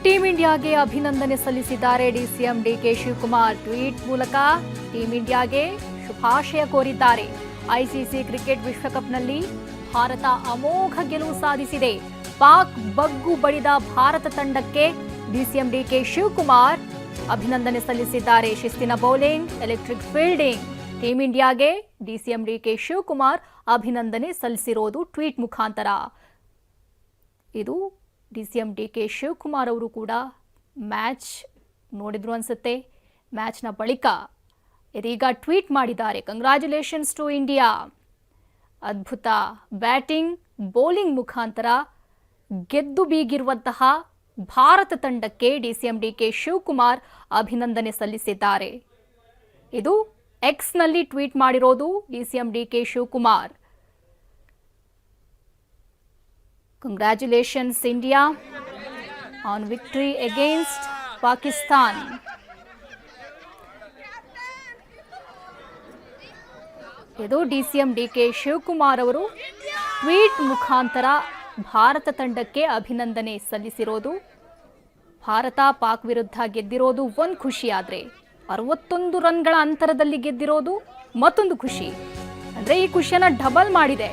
Team ಇಂಡಿಯಾಗೆ ಅಭಿನಂದನೆ ಸಲ್ಲಿಸಿದ್ದಾರೆ ಡಿಸಿಎಂ ಡಿಕೆ ಶಿವಕುಮಾರ್. ಟ್ವೀಟ್ ಮೂಲಕ ಟೀಂ ಇಂಡಿಯಾಗೆ ಶುಭಾಶಯ ಕೋರಿದ್ದಾರೆ. ಐಸಿಸಿ ಕ್ರಿಕೆಟ್ ವಿಶ್ವಕಪ್ನಲ್ಲಿ ಭಾರತ ಅಮೋಘ ಗೆಲುವು ಸಾಧಿಸಿದೆ. ಪಾಕ್ ಬಗ್ಗು ಬಡಿದ ಭಾರತ ತಂಡಕ್ಕೆ ಡಿಸಿಎಂ ಡಿಕೆ ಶಿವಕುಮಾರ್ ಅಭಿನಂದನೆ ಸಲ್ಲಿಸಿದ್ದಾರೆ. ಶಿಸ್ತಿನ ಬೌಲಿಂಗ್, ಎಲೆಕ್ಟ್ರಿಕ್ ಫೀಲ್ಡಿಂಗ್. ಟೀಂ ಇಂಡಿಯಾಗೆ ಡಿಸಿಎಂ ಡಿಕೆ ಶಿವಕುಮಾರ್ ಅಭಿನಂದನೆ ಸಲ್ಲಿಸಿರೋದು ಟ್ವೀಟ್ ಮುಖಾಂತರ. ಇದು ಡಿಸಿಎಂ ಡಿಕೆ ಶಿವಕುಮಾರ್ ಅವರು ಕೂಡ ಮ್ಯಾಚ್ ನೋಡಿದ್ರು ಅನ್ಸುತ್ತೆ. ಮ್ಯಾಚ್ನ ಬಳಿಕ ಇದೀಗ ಟ್ವೀಟ್ ಮಾಡಿದ್ದಾರೆ. Congratulations to India. ಅದ್ಭುತ ಬ್ಯಾಟಿಂಗ್, ಬೌಲಿಂಗ್ ಮುಖಾಂತರ ಗೆದ್ದು ಬೀಗಿರುವಂತಹ ಭಾರತ ತಂಡಕ್ಕೆ ಡಿಸಿಎಂ ಡಿಕೆ ಶಿವಕುಮಾರ್ ಅಭಿನಂದನೆ ಸಲ್ಲಿಸಿದ್ದಾರೆ. ಇದು ಎಕ್ಸ್ನಲ್ಲಿ ಟ್ವೀಟ್ ಮಾಡಿರೋದು DCM DK Shivakumar. Congratulations India on victory against Pakistan. ಇದು ಡಿಸಿಎಂ ಡಿಕೆ ಶಿವಕುಮಾರ್ ಅವರು ಟ್ವೀಟ್ ಮುಖಾಂತರ ಭಾರತ ತಂಡಕ್ಕೆ ಅಭಿನಂದನೆ ಸಲ್ಲಿಸಿರೋದು. ಭಾರತ ಪಾಕ್ ವಿರುದ್ಧ ಗೆದ್ದಿರೋದು ಒಂದು ಖುಷಿ, ಆದ್ರೆ 61 ರನ್ಗಳ ಅಂತರದಲ್ಲಿ ಗೆದ್ದಿರೋದು ಮತ್ತೊಂದು ಖುಷಿ. ಅಂದ್ರೆ ಈ ಖುಷಿಯನ್ನ ಡಬಲ್ ಮಾಡಿದೆ.